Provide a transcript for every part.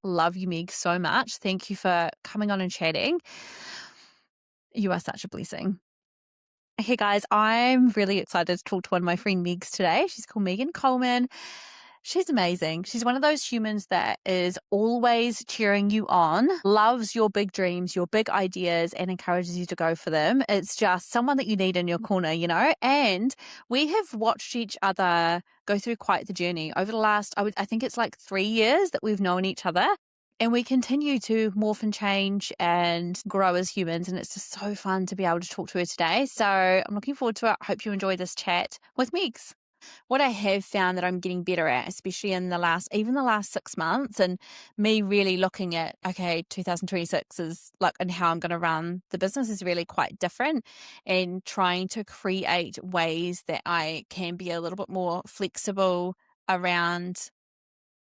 love you, Meg, so much. Thank you for coming on and chatting. You are such a blessing. Okay, guys, I'm really excited to talk to one of my friend Megs today. She's called Megan Coleman. She's amazing. She's one of those humans that is always cheering you on, loves your big dreams, your big ideas, and encourages you to go for them. It's just someone that you need in your corner, you know? And we have watched each other go through quite the journey over the last, I think it's like 3 years that we've known each other. And we continue to morph and change and grow as humans. And it's just so fun to be able to talk to her today. So I'm looking forward to it. I hope you enjoy this chat with Megs. What I have found that I'm getting better at, especially in the last 6 months, and me really looking at, okay, 2026 is like, and how I'm going to run the business is really quite different, and trying to create ways that I can be a little bit more flexible around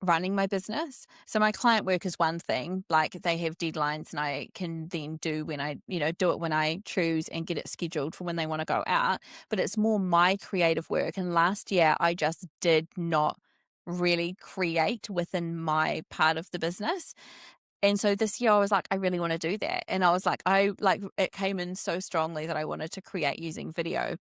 running my business. So my client work is one thing, like they have deadlines and I can then do it when I choose and get it scheduled for when they want to go out. But it's more my creative work. And last year I just did not really create within my part of the business. And so this year I was like, I really want to do that. And I was like, it came in so strongly that I wanted to create using video.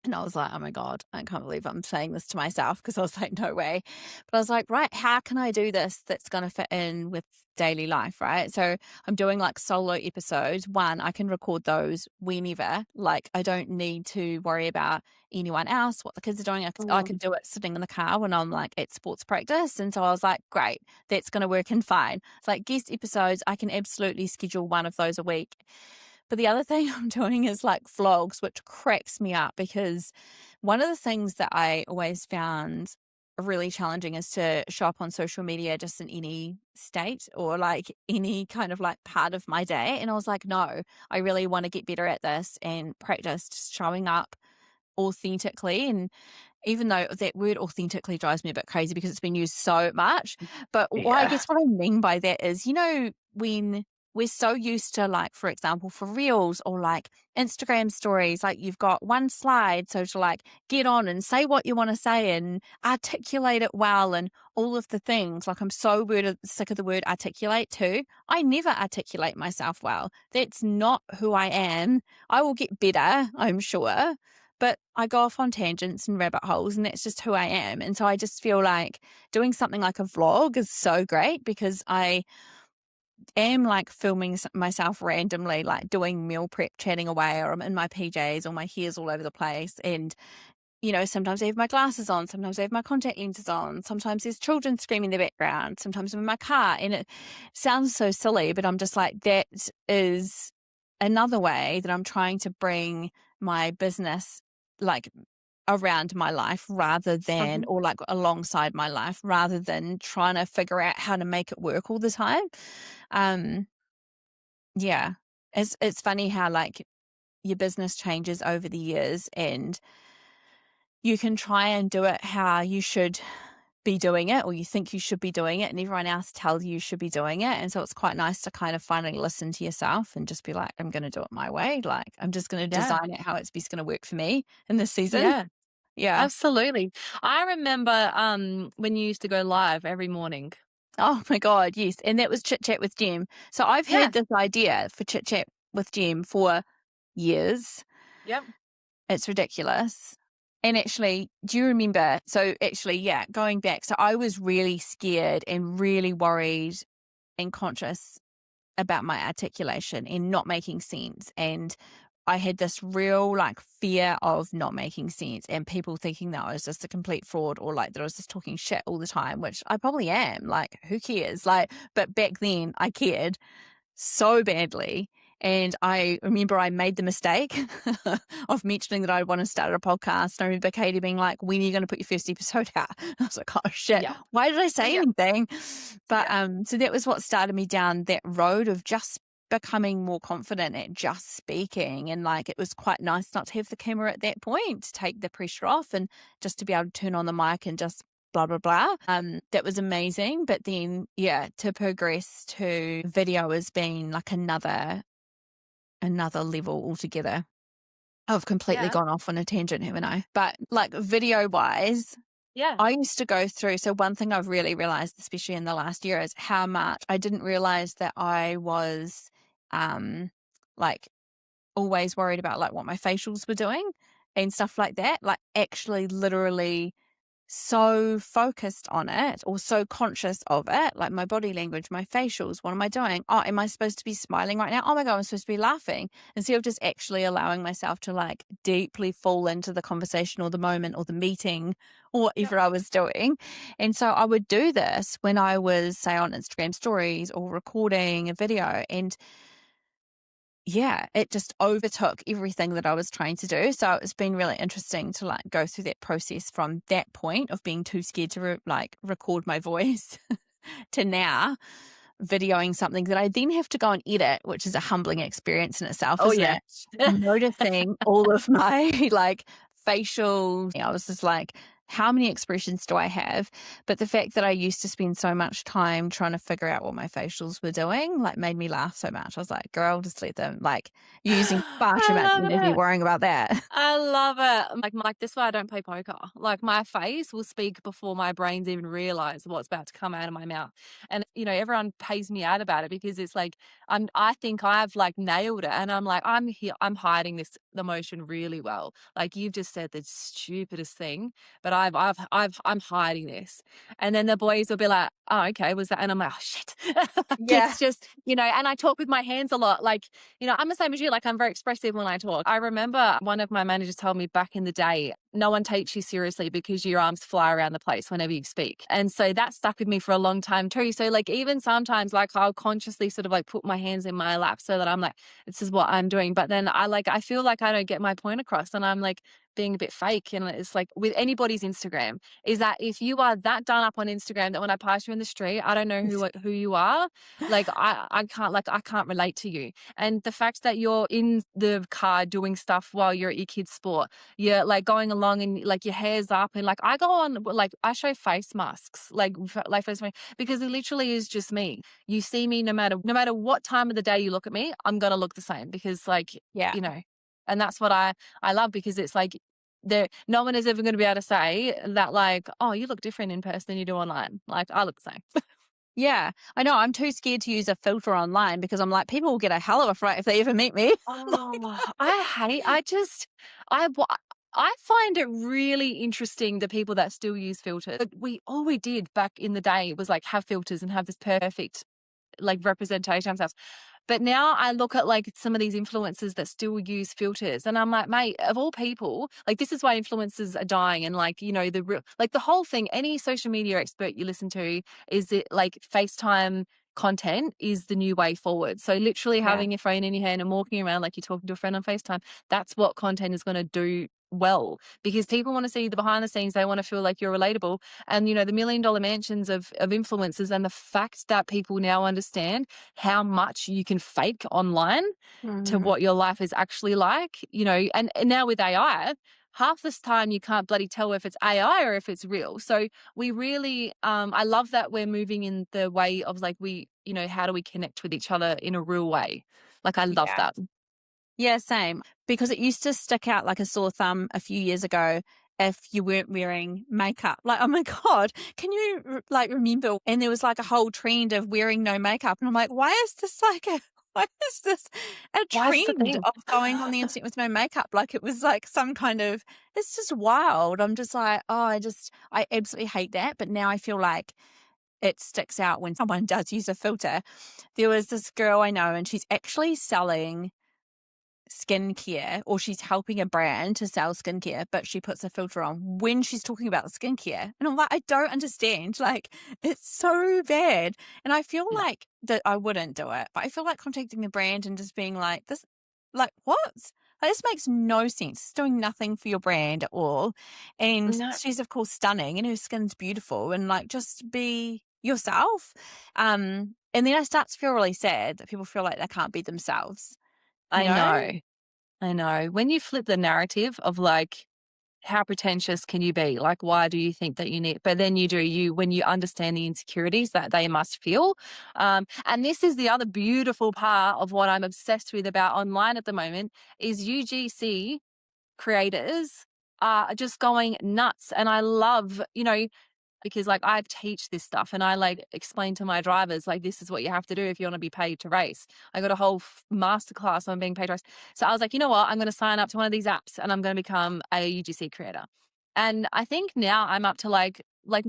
And I was like, oh my God, I can't believe I'm saying this to myself, because I was like, no way. But I was like, right, how can I do this that's going to fit in with daily life, right? So I'm doing like solo episodes. One, I can record those whenever. Like I don't need to worry about anyone else, what the kids are doing. I can do it sitting in the car when I'm like at sports practice. And so I was like, great, that's going to work in fine. It's like guest episodes, I can absolutely schedule one of those a week. But the other thing I'm doing is like vlogs, which cracks me up, because one of the things that I always found really challenging is to show up on social media just in any state or like any kind of like part of my day. And I was like, no, I really want to get better at this and practice just showing up authentically. And even though that word authentically drives me a bit crazy because it's been used so much, but I guess what I mean by that is, when we're so used to, like, for example, for reels or like Instagram stories, like you've got one slide. So to like get on and say what you want to say and articulate it well and all of the things, like I'm so sick of the word articulate too. I never articulate myself well. That's not who I am. I will get better, I'm sure. But I go off on tangents and rabbit holes, and that's just who I am. And so I just feel like doing something like a vlog is so great, because I am like filming myself randomly, like doing meal prep, chatting away, or I'm in my PJs or my hair's all over the place. And, sometimes I have my glasses on, sometimes I have my contact lenses on, sometimes there's children screaming in the background, sometimes I'm in my car. And it sounds so silly, but I'm just like, that is another way that I'm trying to bring my business like around my life rather than, or like alongside my life, rather than trying to figure out how to make it work all the time. Yeah, it's funny how like your business changes over the years, and you can try and do it how you should be doing it, or you think you should be doing it, and everyone else tells you should be doing it. And so it's quite nice to kind of finally listen to yourself and just be like, I'm going to do it my way. Like I'm just going to design it how it's best going to work for me in this season. Yeah, Yeah. absolutely. I remember when you used to go live every morning. Oh my God, yes. And that was Chit Chat with Jem. So I've Yeah. had this idea for Chit Chat with Jem for years. Yep. It's ridiculous. And actually, do you remember? So actually, yeah, going back. So I was really scared and really worried and conscious about my articulation and not making sense. And I had this real like fear of not making sense and people thinking that I was just a complete fraud, or like that I was just talking shit all the time, which I probably am. Like, who cares? Like, but back then I cared so badly. And I remember I made the mistake of mentioning that I want to start a podcast. I remember Katie being like, when are you going to put your first episode out? I was like, oh shit, Yeah. why did I say Yeah. anything? But so that was what started me down that road of just becoming more confident at just speaking. And like, it was quite nice not to have the camera at that point, to take the pressure off and just to be able to turn on the mic and just blah, blah, blah. That was amazing. But then, yeah, to progress to video has been like another level altogether. I've completely Yeah. gone off on a tangent, haven't I? But like video wise, Yeah. I used to go through, so one thing I've really realized, especially in the last year, is how much I didn't realize that I was like always worried about like what my facials were doing and stuff like that. Like actually literally so focused on it or so conscious of it, like my body language, my facials, what am I doing? Oh, am I supposed to be smiling right now? Oh my God, I'm supposed to be laughing. Instead of just actually allowing myself to like deeply fall into the conversation or the moment or the meeting or whatever I was doing. And so I would do this when I was, say, on Instagram stories or recording a video. And yeah, it just overtook everything that I was trying to do. So it's been really interesting to like go through that process from that point of being too scared to record my voice to now videoing something that I then have to go and edit, which is a humbling experience in itself, Oh isn't yeah. it? Noticing all of my like facial, I was just like, how many expressions do I have? But the fact that I used to spend so much time trying to figure out what my facials were doing, like made me laugh so much. I was like, girl, just let them like using far too I much love energy it. worrying about that. I love it. Like this is why I don't play poker. Like my face will speak before my brains even realize what's about to come out of my mouth. And everyone pays me out about it because it's like I think I've like nailed it. And I'm like, I'm here, I'm hiding this emotion really well. Like you've just said the stupidest thing, but I'm hiding this. And then the boys will be like, oh, okay, was that? And I'm like, oh shit. Like Yeah. it's just, and I talk with my hands a lot. Like, I'm the same as you. Like, I'm very expressive when I talk. I remember one of my managers told me back in the day, no one takes you seriously because your arms fly around the place whenever you speak. And so that stuck with me for a long time too. So like even sometimes like I'll consciously sort of like put my hands in my lap so that I'm like, this is what I'm doing. But then I feel like I don't get my point across and I'm like being a bit fake. And it's like with anybody's Instagram is that if you are that done up on Instagram that when I pass you in the street, I don't know who you are. Like I can't relate to you. And the fact that you're in the car doing stuff while you're at your kid's sport, you're like going along and like your hair's up and like I go on like I show face masks like face masks because it literally is just me. You see me no matter what time of the day you look at me, I'm gonna look the same because like Yeah. you know, and that's what I love because it's like there no one is ever going to be able to say that like oh you look different in person than you do online. Like I look the same. Yeah. I know. I'm too scared to use a filter online because I'm like, people will get a hell of a fright if they ever meet me. Oh, I wa I find it really interesting the people that still use filters. But all we did back in the day was like have filters and have this perfect like representation of ourselves. But now I look at like some of these influencers that still use filters and I'm like, mate, of all people, like this is why influencers are dying and like, the real like the whole thing, any social media expert you listen to is it like FaceTime content is the new way forward. So literally Yeah. having your phone in your hand and walking around like you're talking to a friend on FaceTime, that's what content is going to do well because people want to see the behind the scenes. They want to feel like you're relatable. And the $1 million mansions of influencers and the fact that people now understand how much you can fake online to Mm. what your life is actually like, and now with AI, half this time you can't bloody tell if it's AI or if it's real. So we really, I love that we're moving in the way of like how do we connect with each other in a real way? Like I love Yeah. that. Yeah, same. Because it used to stick out like a sore thumb a few years ago if you weren't wearing makeup. Like, oh my God, can you like remember? And there was like a whole trend of wearing no makeup. And I'm like, why is this why is this a Why is this a trend thing? of going on the internet with no makeup? Like it was like some kind of, it's just wild. I'm just like, oh, I absolutely hate that. But now I feel like it sticks out when someone does use a filter. There was this girl I know and she's actually selling skincare or she's helping a brand to sell skincare, but she puts a filter on when she's talking about the skincare. And I'm like, I don't understand. Like, it's so bad. And I feel No, like that I wouldn't do it, but I feel like contacting the brand and just being like, this, like, what? Like, this makes no sense. It's doing nothing for your brand at all. And no, she's, of course, stunning and her skin's beautiful and like, just be yourself. And then I start to feel really sad that people feel like they can't be themselves, you I know? know. I know. When you flip the narrative of like, how pretentious can you be? Like, why do you think that you need? But then when you understand the insecurities that they must feel. And this is the other beautiful part of what I'm obsessed with about online at the moment is UGC creators are just going nuts. And I love, because like I teach this stuff and I like explain to my drivers, like, this is what you have to do if you want to be paid to race. I got a whole masterclass on being paid to race. So I was like, you know what? I'm going to sign up to one of these apps and I'm going to become a UGC creator. And I think now I'm up to like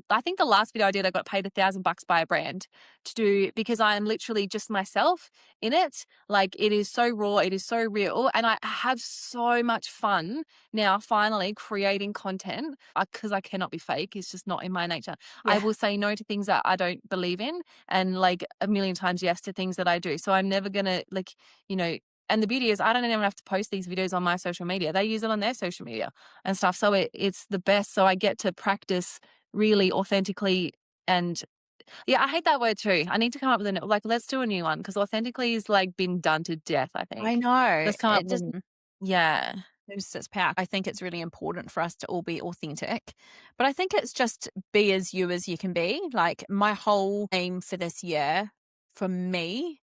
I think the last video I did, I got paid $1,000 by a brand to do, because I am literally just myself in it. Like, it is so raw, it is so real, and I have so much fun now finally creating content, because I cannot be fake. It's just not in my nature. I Yeah. will say no to things that I don't believe in, and like a million times yes to things that I do. So I'm never gonna like, you know, and the beauty is I don't even have to post these videos on my social media. They use it on their social media and stuff. So it's the best. So I get to practice really authentically. And yeah, I hate that word too. I need to come up with like, let's do a new one, because authentically is like been done to death, I I think. know. Let's come up It with, just yeah. loses its power. I think it's really important for us to all be authentic. But I think it's just be as you can be. Like, my whole aim for this year, for me,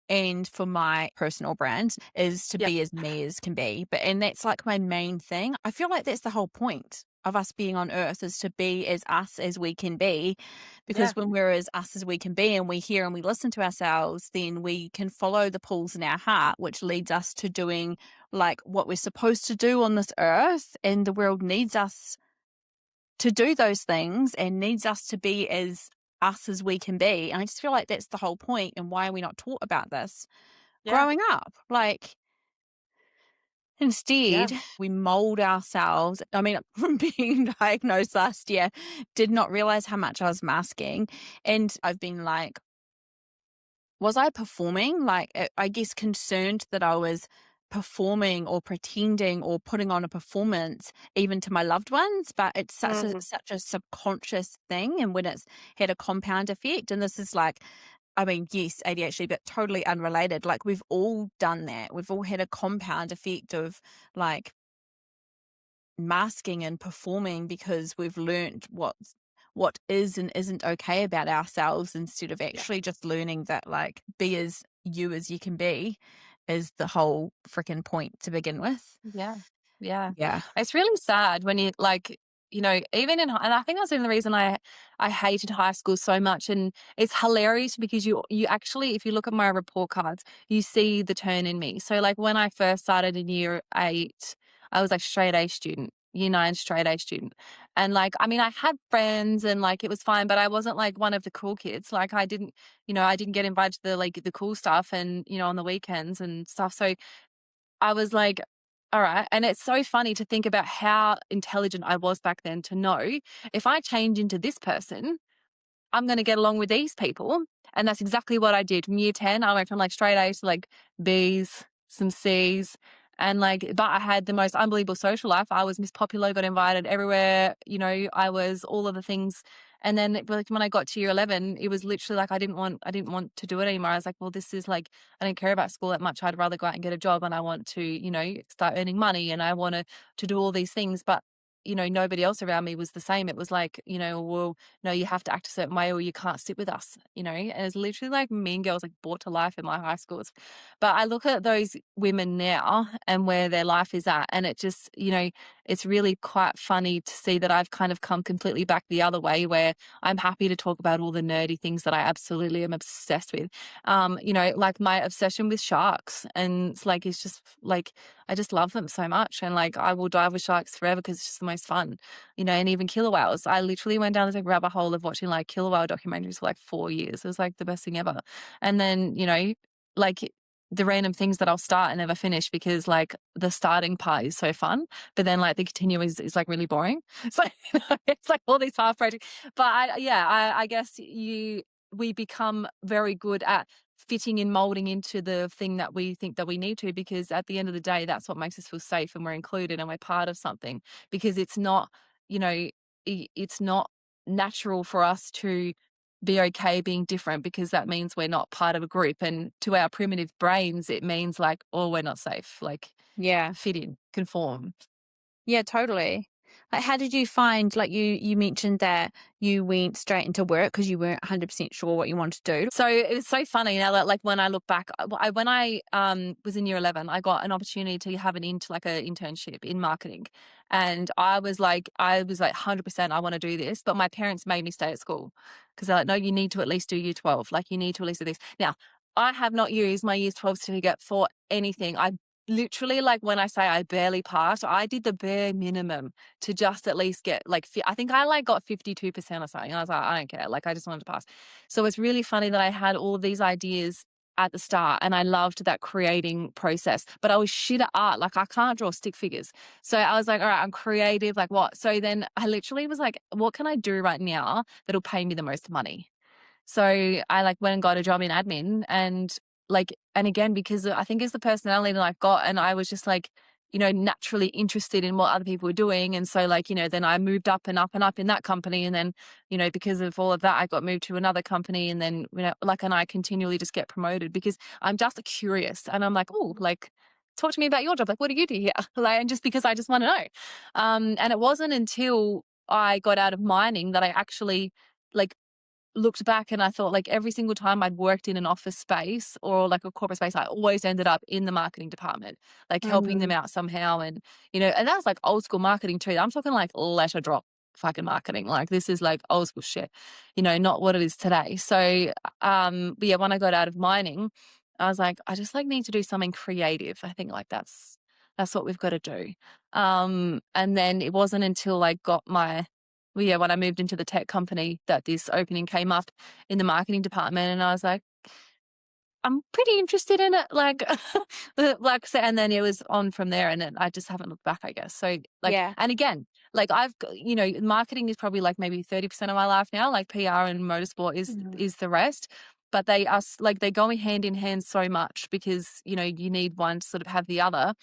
and for my personal brand, is to Yeah. be as me as can be. And that's like my main thing. I feel like that's the whole point of us being on earth, is to be as us as we can be. Yeah. Because when we're as us as we can be and we hear and we listen to ourselves, then we can follow the pulls in our heart, which leads us to doing like what we're supposed to do on this earth. And the world needs us to do those things and needs us to be as us as we can be. And I just feel like that's the whole point. And why are we not taught about this Yeah. growing up? Like, Yeah. instead, we mold ourselves. I mean, from being diagnosed last year, did not realize how much I was masking. And I've been like, was I performing? Like, I guess concerned that I was performing or pretending or putting on a performance even to my loved ones, but it's Mm. such a subconscious thing, and when it's had a compound effect. And this is like, I mean, yes, ADHD, but totally unrelated. Like, we've all done that. We've all had a compound effect of like masking and performing because we've learned what is and isn't okay about ourselves, instead of Yeah. actually just learning that like be as you can be is the whole freaking point to begin with. Yeah. Yeah. Yeah. It's really sad when you like, even and I think that's the reason I hated high school so much. And it's hilarious because you actually, if you look at my report cards, you see the turn in me. So like when I first started in year 8, I was like straight A student. Year 9 straight A student. And like, I mean, I had friends and like it was fine, but I wasn't like one of the cool kids. Like I didn't get invited to the cool stuff and on the weekends and stuff. So I was like, all right. And it's so funny to think about how intelligent I was back then, to know if I change into this person, I'm going to get along with these people. And that's exactly what I did. From year 10, I went from like straight A's to like B's, some C's. And like, but I had the most unbelievable social life. I was Miss Popular, got invited everywhere. I was all of the things. And then like when I got to year 11, it was literally like, I didn't want to do it anymore. I was like, well, this is like, I don't care about school that much. I'd rather go out and get a job, and I want to, start earning money, and I want to do all these things. But nobody else around me was the same. It was like, well, no, you have to act a certain way or you can't sit with us, and it's literally like Mean Girls, like brought to life in my high schools. But I look at those women now and where their life is at, and it just, it's really quite funny to see that I've kind of come completely back the other way, where I'm happy to talk about all the nerdy things that I absolutely am obsessed with. Like my obsession with sharks, and it's just like, I just love them so much. And like, I will dive with sharks forever because it's just the most fun, and even killer whales. I literally went down this like rabbit hole of watching like killer whale documentaries for like 4 years. It was like the best thing ever. And then, like the random things that I'll start and never finish because like the starting part is so fun, but then like the continuing is like really boring. So it's like all these half projects. But I guess we become very good at fitting and molding into the thing that we think that we need to, because at the end of the day, that's what makes us feel safe and we're included and we're part of something. Because it's not, it's not natural for us to be okay being different, because that means we're not part of a group. And to our primitive brains, it means like, oh, we're not safe. Like, Yeah. fit in, conform. Yeah, totally. Like, how did you find, like, you mentioned that you went straight into work because you weren't 100% sure what you wanted to do? So it was so funny now that like when I look back, when I was in year 11, I got an opportunity to have an into like an internship in marketing. And I was like 100% I want to do this. But my parents made me stay at school because they're like, no, you need to at least do year 12. Like, you need to at least do this. Now, I have not used my year 12 certificate for anything. I literally, like, when I say I barely passed, I did the bare minimum to just at least get like, I think I like got 52% or something. I was like, I don't care. Like, I just wanted to pass. So it's really funny that I had all of these ideas at the start and I loved that creating process, but I was shit at art. Like, I can't draw stick figures. So I was like, all right, I'm creative. Like, what? So then I literally was like, what can I do right now that'll pay me the most money? So I like went and got a job in admin and like, and again, because I think it's the personality that I've got, and I was just like, naturally interested in what other people were doing. And so like, then I moved up and up and up in that company. And then, because of all of that, I got moved to another company. And then, like, and I continually just get promoted because I'm just curious and I'm like, oh, like, talk to me about your job. Like, what do you do here? Like, and just because I just want to know. And it wasn't until I got out of mining that I actually like looked back and I thought, like, every single time I'd worked in an office space or like a corporate space, I always ended up in the marketing department, like helping them Mm. out somehow. And, and that was like old school marketing too. I'm talking like letter drop fucking marketing. Like, this is like old school shit, not what it is today. So, but yeah, when I got out of mining, I was like, I just like need to do something creative. I think like that's what we've got to do. And then it wasn't until I got when I moved into the tech company that this opening came up in the marketing department. And I was like, I'm pretty interested in it. Like, like, so, and then it was on from there. And then I just haven't looked back, I guess. So like, Yeah. and again, like marketing is probably like maybe 30% of my life now. Like, PR and motorsport Mm. is the rest. But they're going hand in hand so much because, you need one to sort of have the other.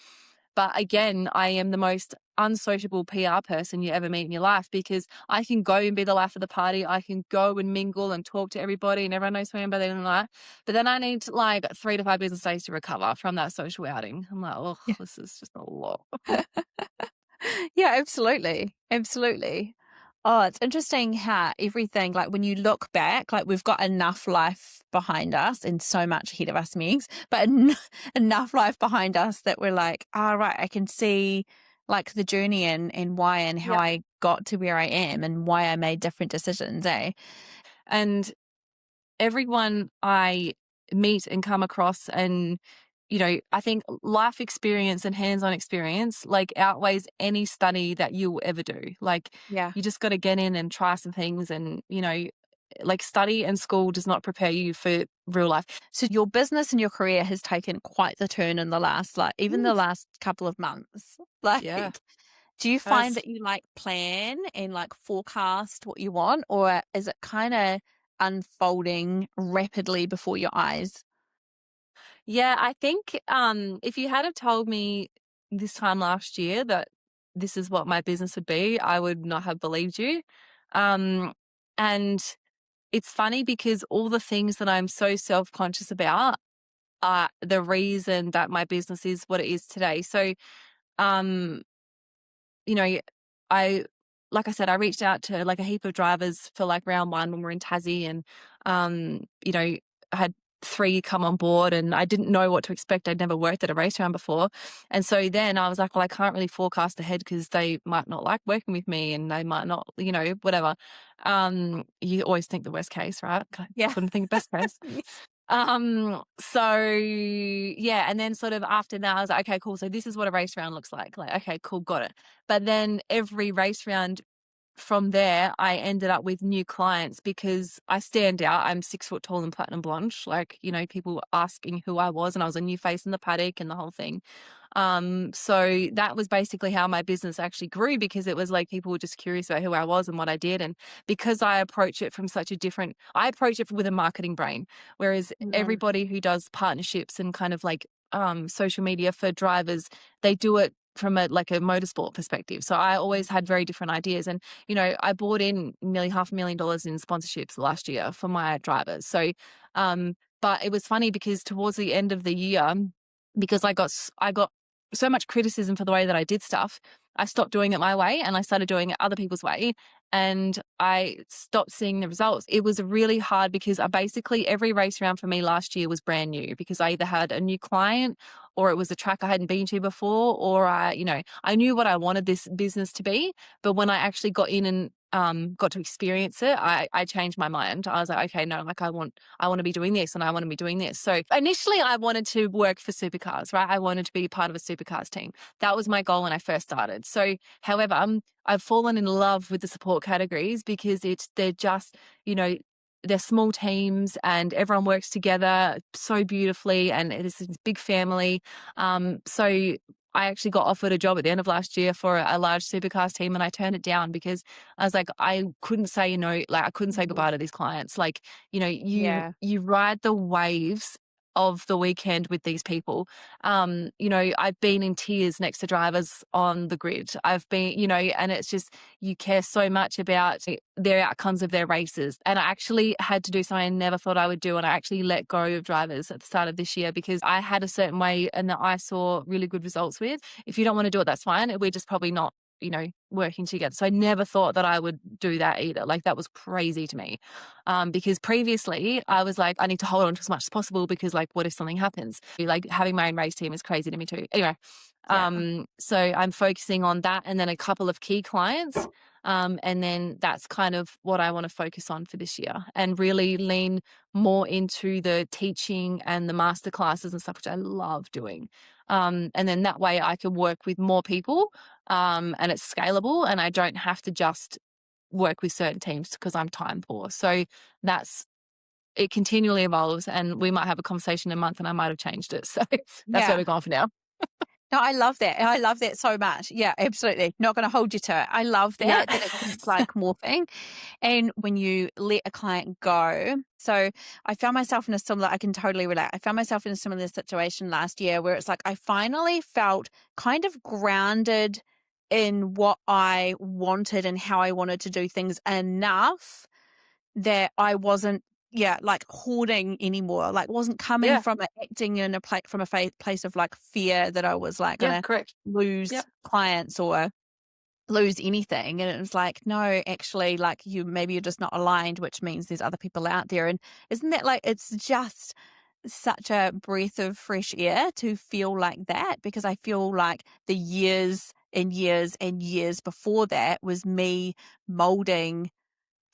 But again, I am the most unsociable PR person you ever meet in your life because I can go and be the life of the party. I can go and mingle and talk to everybody and everyone knows who I am by the end of the night. But then I need like 3 to 5 business days to recover from that social outing. I'm like, oh, Yeah. this is just a lot. Yeah, absolutely. Absolutely. Oh, it's interesting how everything, like when you look back, like we've got enough life behind us and so much ahead of us, Megs, but enough life behind us that we're like, oh, right, I can see like the journey and why and how Yeah. I got to where I am and why I made different decisions, eh? And everyone I meet and come across and I think life experience and hands-on experience like outweighs any study that you'll ever do. Like, Yeah. you just got to get in and try some things and like, study and school does not prepare you for real life. So your business and your career has taken quite the turn in the last, like even the Oof. last couple of months. Like, Yeah. do you find As that you like plan and like forecast what you want, or is it kind of unfolding rapidly before your eyes? Yeah, I think if you had have told me this time last year that this is what my business would be, I would not have believed you. And it's funny because all the things that I'm so self-conscious about are the reason that my business is what it is today. So, um, you know, I, like I said, I reached out to like a heap of drivers for like round one when we're in Tassie and, I had 3 come on board and I didn't know what to expect. I'd never worked at a race round before. And so then I was like, well, I can't really forecast ahead because they might not like working with me and they might not, whatever. You always think the worst case, right? Yeah. Couldn't think best case. Yes. So yeah, and then sort of after that, I was like, okay, cool. So this is what a race round looks like. Like, okay, cool, got it. But then every race round from there, I ended up with new clients because I stand out. I'm 6 foot tall and platinum blonde. Like, people were asking who I was and I was a new face in the paddock and the whole thing. So that was basically how my business actually grew because it was like people were just curious about who I was and what I did. And because I approach it from I approach it with a marketing brain, whereas Mm. everybody who does partnerships and kind of like, social media for drivers, they do it from a motorsport perspective. So I always had very different ideas. And, I bought in nearly $500,000 in sponsorships last year for my drivers. So, but it was funny because towards the end of the year, because I got so much criticism for the way that I did stuff, I stopped doing it my way and I started doing it other people's way. And I stopped seeing the results. It was really hard because I basically every race round for me last year was brand new because I either had a new client or it was a track I hadn't been to before, or I knew what I wanted this business to be. But when I actually got in and got to experience it, I changed my mind. I was like, okay, no, like I want to be doing this and I want to be doing this. So initially I wanted to work for supercars, right? I wanted to be part of a supercars team. That was my goal when I first started. So, however, I've fallen in love with the support categories because they're just, you know, they're small teams and everyone works together so beautifully and it is this big family. So I actually got offered a job at the end of last year for a large supercars team and I turned it down because I was like, I couldn't say no, like I couldn't say Mhm. goodbye to these clients. Like, you know, Yeah. you ride the waves of the weekend with these people. You know, I've been in tears next to drivers on the grid. I've been, you know, and it's just, you care so much about their outcomes of their races. And I actually had to do something I never thought I would do. And I actually let go of drivers at the start of this year because I had a certain way and that I saw really good results with. If you don't want to do it, that's fine. We're just probably not, you know, working together. So I never thought that I would do that either. Like that was crazy to me. Because previously I was like, I need to hold on to as much as possible because like, what if something happens? Like having my own race team is crazy to me too. Anyway, Yeah. so I'm focusing on that and then a couple of key clients. And then that's kind of what I want to focus on for this year and really lean more into the teaching and the master classes and stuff, which I love doing. And then that way I can work with more people and it's scalable and I don't have to just work with certain teams because I'm time poor. So that's it continually evolves and we might have a conversation in a month and I might have changed it. So that's where Yeah. we're going for now. No, I love that. I love that so much. Yeah, absolutely. Not going to hold you to it. I love Yeah. that it keeps like morphing. And when you let a client go, so I found myself in a similar, I can totally relate. I found myself in a similar situation last year where it's like I finally felt kind of grounded in what I wanted and how I wanted to do things enough that I wasn't, yeah, like hoarding anymore. Like wasn't coming Yeah. from acting in a from a place of like fear that I was like Yeah. gonna Correct. lose Yep. clients or lose anything. And it was like, no, actually, like maybe you're just not aligned, which means there's other people out there. And isn't that like it's just such a breath of fresh air to feel like that? Because I feel like the years and years and years before that was me molding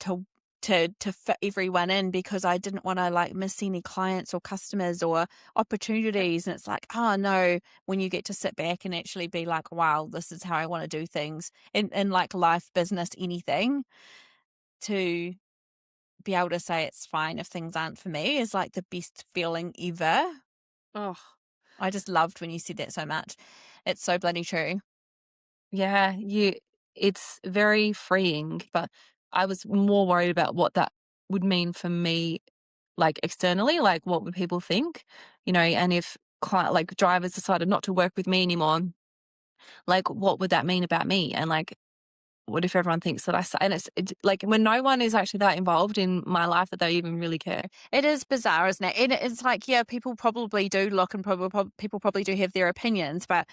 to to fit everyone in because I didn't want to like miss any clients or customers or Yep. opportunities. And it's like, oh no, when you get to sit back and actually be like, wow, this is how I want to do things in like life, business, anything, to be able to say it's fine if things aren't for me is like the best feeling ever. Oh, I just loved when you said that so much. It's so bloody true. yeah. It's very freeing, but I was more worried about what that would mean for me, like externally, like what would people think, you know, and if like drivers decided not to work with me anymore, like what would that mean about me? And like, what if everyone thinks that and it's like when no one is actually that involved in my life that they even really care. It is bizarre, isn't it? And it's like, yeah, people probably do look and people probably do have their opinions, but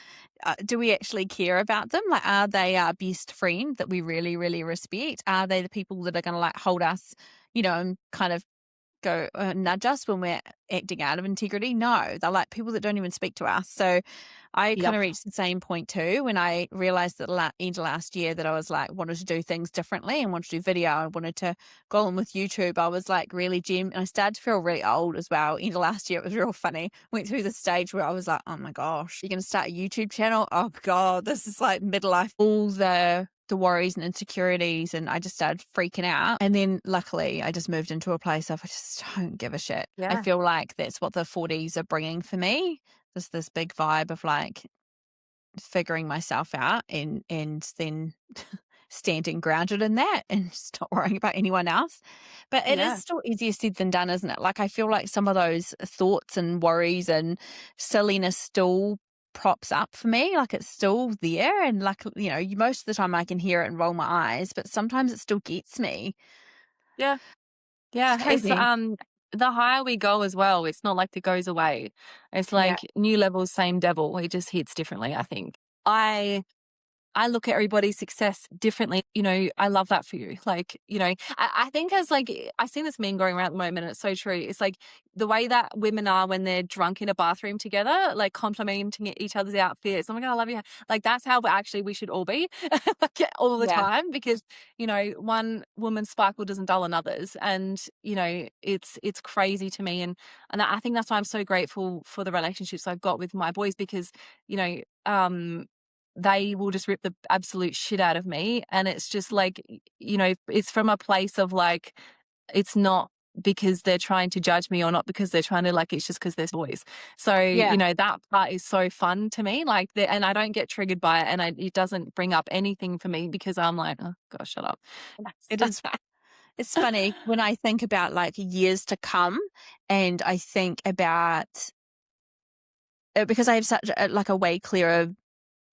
do we actually care about them? Like, are they our best friend that we really, really respect? Are they the people that are going to like hold us, and kind of go nudge us when we're acting out of integrity? No, they're like people that don't even speak to us. So I kind Yep. of reached the same point too when I realized that end of last year that I was like wanted to do things differently and wanted to do video. I wanted to go on with YouTube. I was like really and I started to feel really old as well. End of last year, it was real funny. Went through the stage where I was like, oh my gosh, you're going to start a YouTube channel? Oh God, this is like midlife. All the worries and insecurities, and I just started freaking out. And then luckily I just moved into a place of I just don't give a shit. I Yeah. feel like that's what the 40s are bringing for me. This big vibe of like figuring myself out and then standing grounded in that and just not worrying about anyone else. But it is Yeah. still easier said than done, isn't it? Like I feel like some of those thoughts and worries and silliness still props up for me. Like it's still there. And like, most of the time I can hear it and roll my eyes, but sometimes it still gets me. Yeah. It's Yeah. It's crazy. the higher we go as well, it's not like it goes away. It's Yeah. like new levels, same devil. It just hits differently, I think. I I look at everybody's success differently. I love that for you. Like, I think as like, I've seen this meme going around at the moment and it's so true. It's like the way that women are when they're drunk in a bathroom together, like complimenting each other's outfits. Oh my God, I love you. Like that's how actually we should all be like, all the Yeah. time because, one woman's sparkle doesn't dull another's. And, it's crazy to me. And I think that's why I'm so grateful for the relationships I've got with my boys because, you know, they will just rip the absolute shit out of me. And it's just like, it's from a place of like, it's not because they're trying to judge me or not because they're trying to like, it's just because they're boys. So, Yeah. that part is so fun to me. Like, and I don't get triggered by it and it doesn't bring up anything for me because I'm like, oh gosh, shut up. It is. It's funny when I think about like years to come and I think about because I have such like a way clearer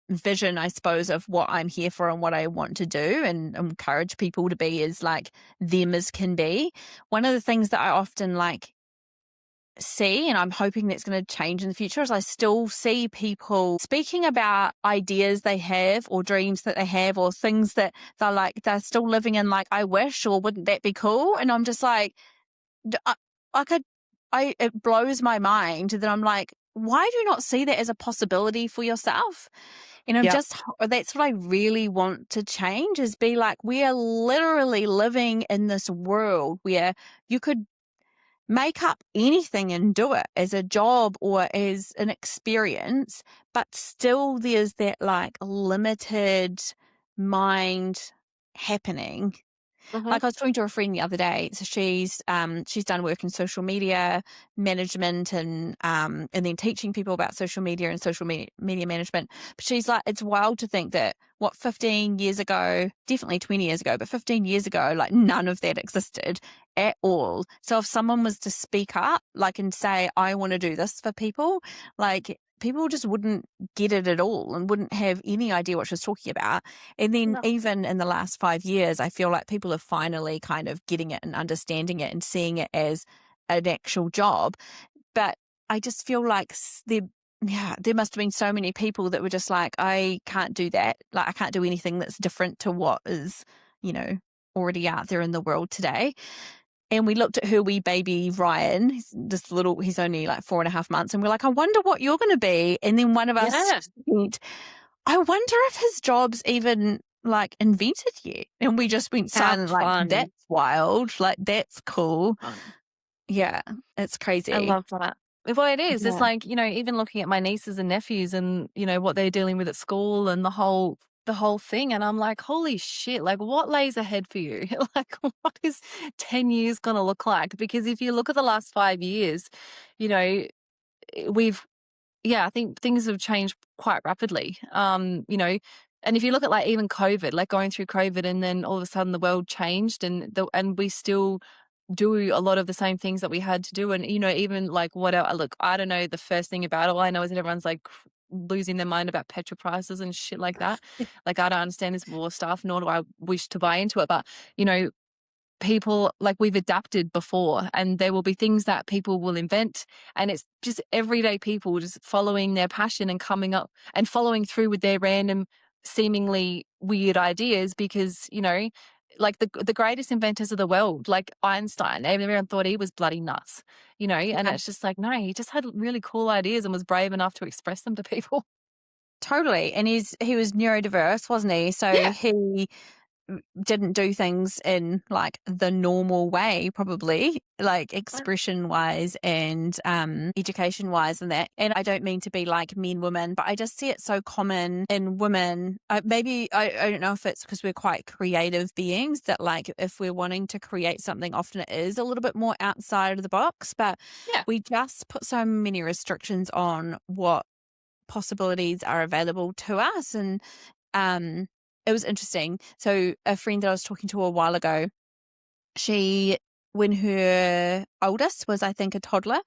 vision, I suppose, of what I'm here for and what I want to do and encourage people to be as like them as can be. One of the things that I often like see, and I'm hoping that's going to change in the future, is I still see people speaking about ideas they have or dreams that they have or things that they're still living in like, I wish, or wouldn't that be cool? And I'm just like, I could, it blows my mind that I'm like, why do you not see that as a possibility for yourself? And Yep. that's what I really want to change is be like, we are literally living in this world where you could make up anything and do it as a job or as an experience, but still there's that like limited mind happening. Mm-hmm. Like I was talking to a friend the other day. So she's done work in social media management and then teaching people about social media and media management. But she's like, it's wild to think that 15 years ago, definitely 20 years ago, but 15 years ago, like none of that existed at all. So if someone was to speak up, like and say, I want to do this for people, like people just wouldn't get it at all and wouldn't have any idea what she was talking about. And then No. even in the last 5 years, I feel like people are finally kind of getting it and understanding it and seeing it as an actual job. But I just feel like there must have been so many people that were just like, I can't do that. Like, I can't do anything that's different to what is, already out there in the world today. And we looked at her wee baby, Ryan. He's only like 4.5 months. And we're like, I wonder what you're going to be. And then one of us Yeah. went, I wonder if his job's even like invented yet. And we just went How silent, like, fun. that's wild. Like, that's cool. Fun. Yeah, it's I crazy. love that. Well, it is. It's Yeah. like, even looking at my nieces and nephews and, what they're dealing with at school and the whole thing. And I'm like, holy shit, like what lays ahead for you? Like what is 10 years going to look like? Because if you look at the last 5 years, you know, we've, yeah, I think things have changed quite rapidly. And if you look at like even COVID, like going through COVID and then all of a sudden the world changed and we still do a lot of the same things that we had to do. And, even like look, I don't know the first thing about it. All I know is that everyone's like losing their mind about petrol prices and shit like that. Like, I don't understand this war stuff, nor do I wish to buy into it. But, people like we've adapted before and there will be things that people will invent and it's just everyday people just following their passion and coming up and following through with their random seemingly weird ideas because like the greatest inventors of the world like Einstein, everyone thought he was bloody nuts, and Yeah, it's just like no, he just had really cool ideas and was brave enough to express them to people. totally. And he was neurodiverse, wasn't he? So Yeah. he didn't do things in like the normal way, probably like expression wise and education wise and that. And I don't mean to be like men, women, but I just see it so common in women. Maybe I don't know if it's because we're quite creative beings that like if we're wanting to create something, often it is a little bit more outside of the box, but Yeah. we just put so many restrictions on what possibilities are available to us. And it was interesting. So a friend that I was talking to a while ago, when her oldest was, I think, a toddler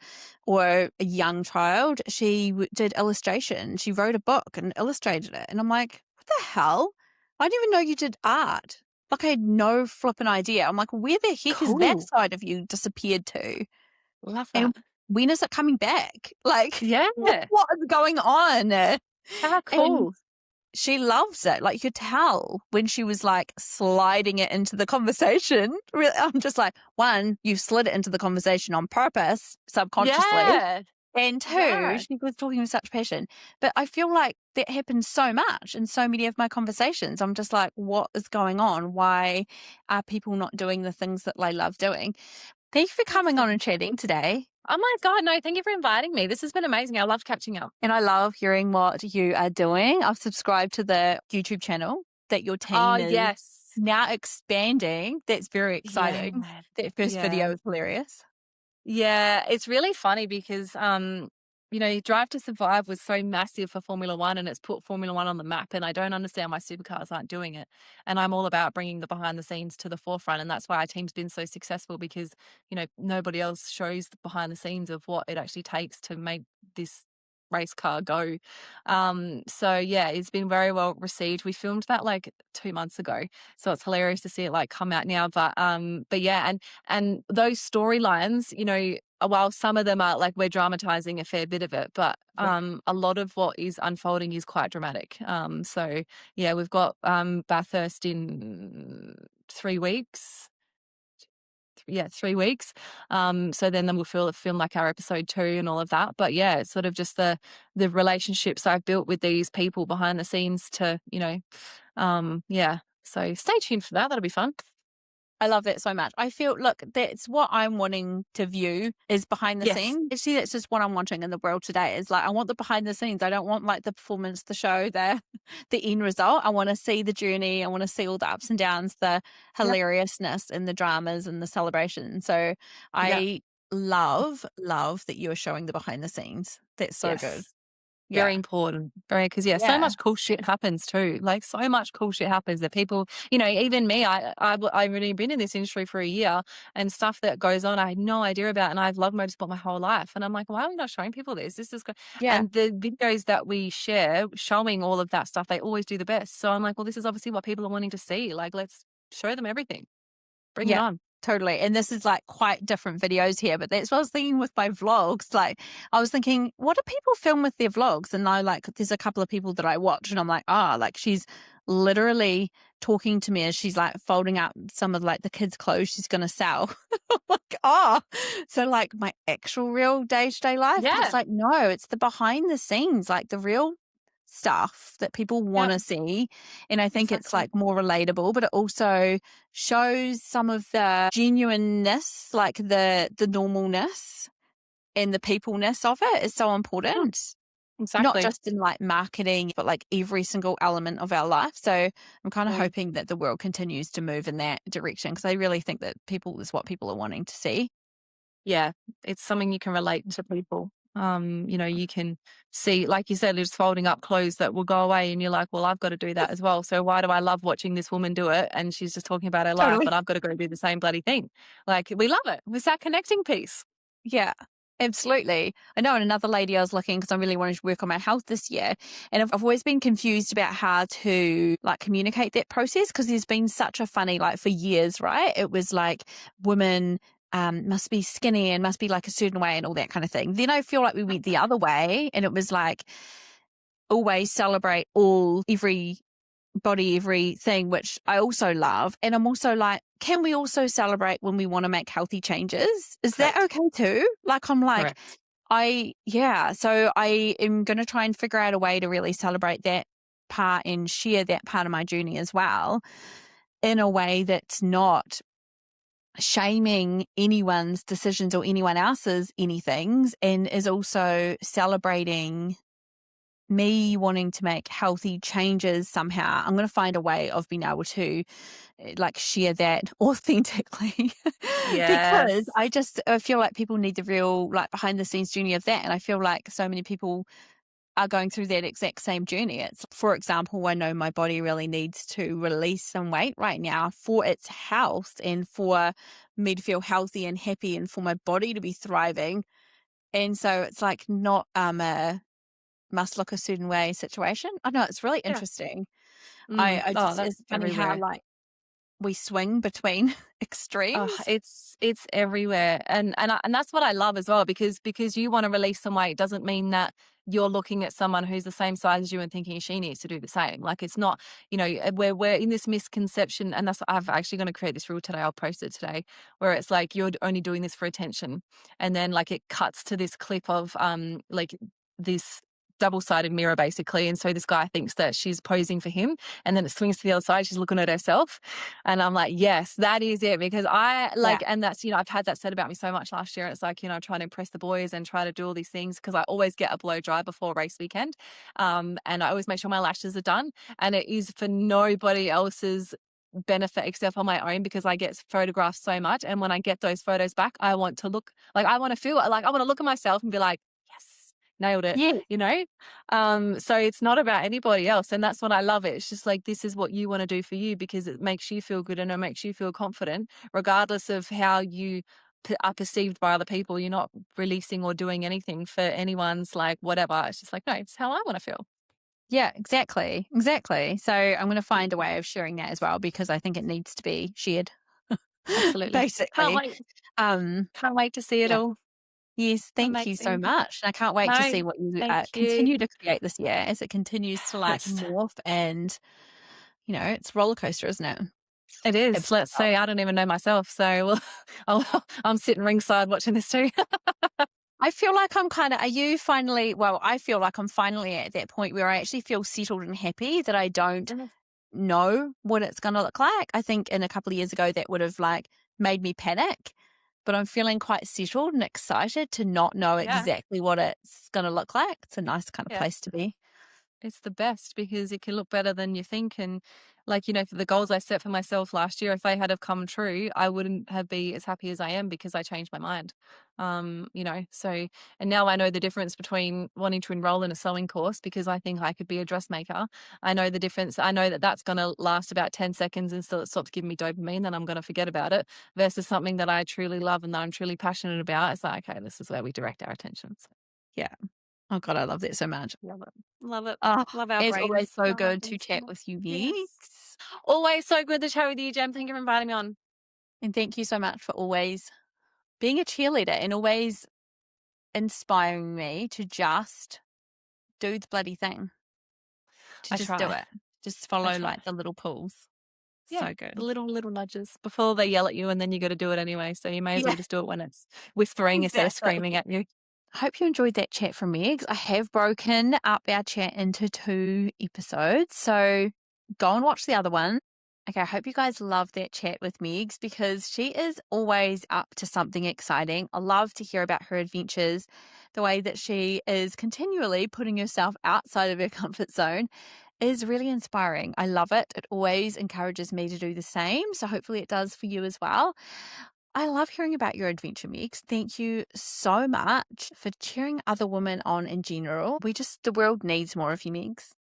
or a young child, she did illustration. She wrote a book and illustrated it. And I'm like, what the hell? I didn't even know you did art. Like, I had no flipping idea. I'm like, where the heck has that Cool. side of you disappeared to? Love And that. when is it coming back? Like, Yeah. what is going on? How And cool. she loves it. Like you could tell when she was like sliding it into the conversation. Really, I'm just like, one, you've slid it into the conversation on purpose, subconsciously. Yeah. And two, Yeah. she was talking with such passion. But I feel like that happens so much in so many of my conversations. I'm just like, what is going on? Why are people not doing the things that they love doing? Thank you for coming on Awesome. and chatting today. Oh my God, no, thank you for inviting me. This has been amazing. I loved catching up. And I love hearing what you are doing. I've subscribed to the YouTube channel that your Oh, team is yes. now expanding. That's very Yeah. exciting. That first Yeah. video is hilarious. Yeah, it's really funny because Drive to Survive was so massive for Formula One and it's put Formula One on the map. And I don't understand why supercars aren't doing it. And I'm all about bringing the behind the scenes to the forefront. And that's why our team's been so successful because, nobody else shows the behind the scenes of what it actually takes to make this race car go. So yeah, it's been very well received. We filmed that like 2 months ago. So it's hilarious to see it like come out now. But yeah, and those storylines, while some of them are like we're dramatizing a fair bit of it, but Yeah. a lot of what is unfolding is quite dramatic. So yeah, we've got Bathurst in 3 weeks. Yeah, 3 weeks. So then we'll film like our episode 2 and all of that. But yeah, it's sort of just the relationships I've built with these people behind the scenes to, yeah. So stay tuned for that. That'll be fun. I love that so much. I feel, look, that's what I'm wanting to view is behind the Yes. scenes. Actually, that's just what I'm wanting in the world today is like, I want the behind the scenes. I don't want like the performance, the show, the end result. I want to see the journey. I want to see all the ups and downs, the Yep. hilariousness and the dramas and the celebration. So Yep. I love that you are showing the behind the scenes. That's so good. Yes. Yeah. Very important. Very, because yeah, so Yeah. much cool shit happens too. Like so much cool shit happens that people, even me, I've only been in this industry for a year and stuff that goes on I had no idea about, and I've loved motorsport my whole life. And I'm like, why are we not showing people this? This is good. Yeah. And the videos that we share showing all of that stuff, they always do the best. So I'm like, well, this is obviously what people are wanting to see. Like, let's show them everything. Bring it Yeah, on. totally. And this is like quite different videos here, but that's what I was thinking with my vlogs. Like, I was thinking, what do people film with their vlogs? And I like, there's a couple of people that I watch, and I'm like, like she's literally talking to me as she's like folding up some of like the kids' clothes she's going to sell. Like, so like my actual real day to day life. But it's Yeah. like, no, it's the behind the scenes, like the real stuff that people want Yep. to see. And I think it's Exactly. like more relatable, but it also shows some of the genuineness, like the normalness and the peopleness of it is so Mm, important. Not exactly. just in like marketing, but like every single element of our life. So I'm kind of Mm. hoping that the world continues to move in that direction because I really think that people is what people are wanting to see. Yeah, it's something you can relate to people. You can see, like you said, just folding up clothes that will go away, and you're like, well, I've got to do that as well. So why do I love watching this woman do it? And she's just talking about her life, Totally. but I've got to go do the same bloody thing. Like, we love it. It's that connecting piece. Yeah, absolutely. I know. And another lady I was looking because I really wanted to work on my health this year. And I've always been confused about how to like communicate that process because there's been such a funny, like for years, right? It was like women must be skinny and must be like a certain way and all that kind of thing. Then I feel like we went the other way and it was like always celebrate everything, which I also love. And I'm also like, can we also celebrate when we want to make healthy changes? Is that Correct. okay too? Like, I'm like, Correct. so I am going to try and figure out a way to really celebrate that part and share that part of my journey as well in a way that's not shaming anyone's decisions or anyone else's anythings and is also celebrating me wanting to make healthy changes somehow. I'm going to find a way of being able to like share that authentically because Yes. I feel like people need the real like behind the scenes journey of that. And I feel like so many people are going through that exact same journey. It's, for example, I know my body really needs to release some weight right now for its health and for me to feel healthy and happy and for my body to be thriving. And so it's like not a must look a certain way situation. I know it's really Yeah. interesting. Mm. I Oh, just that's it's funny how everywhere. like we swing between Oh, extremes. it's everywhere, and that's what I love as well, because you want to release some weight doesn't mean that you're looking at someone who's the same size as you and thinking she needs to do the same. Like, it's not, we're in this misconception, and that's, I've actually going to create this rule today. I'll post it today, where it's like you're only doing this for attention, and then like it cuts to this clip of like this double-sided mirror basically, and so this guy thinks that she's posing for him, and then it swings to the other side, she's looking at herself, and I'm like, yes, that is it. Because I Yeah. like, and that's, I've had that said about me so much last year. It's like, trying to impress the boys and try to do all these things, because I always get a blow dry before race weekend. And I always make sure my lashes are done. And it is for nobody else's benefit except for my own, because I get photographed so much. And when I get those photos back, I want to look like, I want to feel like, I want to look at myself and be like, yes, nailed it, Yeah. so it's not about anybody else, and that's what I love. It's just like, this is what you want to do for you, because it makes you feel good and it makes you feel confident, regardless of how you are perceived by other people. You're not releasing or doing anything for anyone's like whatever. It's just like, no, it's how I want to feel. Yeah, exactly. Exactly. So I'm going to find a way of sharing that as well, because I think it needs to be shared. Absolutely. Can't Basically. wait. Um, Can't wait to see it yeah. all. Yes, thank you so Amazing. much. And I can't wait to No, see what you thank you. continue to create this year as it continues to like Yes, morph, and, it's a roller coaster, isn't it? it is. Ebbs Let's and see. I don't even know myself. So I'm sitting ringside watching this too. I feel like I'm kind of, are you finally, well, I feel like I'm finally at that point where I actually feel settled and happy that I don't know what it's going to look like. I think in a couple of years ago that would have like made me panic, but I'm feeling quite settled and excited to not know Yeah. exactly what it's going to look like. It's a nice kind of Yeah. place to be. It's the best, because it can look better than you think. And like, for the goals I set for myself last year, if they had have come true, I wouldn't have been as happy as I am, because I changed my mind. So, and now I know the difference between wanting to enroll in a sewing course because I think I could be a dressmaker. I know the difference. I know that that's going to last about 10 seconds until it stops giving me dopamine, then I'm going to forget about it, versus something that I truly love and that I'm truly passionate about. It's like, okay, this is where we direct our attention. So, Yeah. Oh God, I love that so much. love it. Love it. Oh, Love our it's always brains. so Love our good to brains so chat much. with you, Yes. Meeks. Always so good to chat with you, Jem. Thank you for inviting me on. And thank you so much for always being a cheerleader and always inspiring me to just do the bloody thing, to I just do try. it, just I follow try. like the little pulls. Yeah. So The good. little nudges before they yell at you, and then you got to do it anyway. So you may as well Yeah, just do it when it's whispering instead of exactly. screaming at you. I hope you enjoyed that chat from Megs. I have broken up our chat into 2 episodes, so go and watch the other one. Okay, I hope you guys love that chat with Megs, because she is always up to something exciting. I love to hear about her adventures, the way that she is continually putting herself outside of her comfort zone is really inspiring. I love it. It always encourages me to do the same, so hopefully it does for you as well. I love hearing about your adventure, Mix. Thank you so much for cheering other women on in general. The world needs more of you, Mix.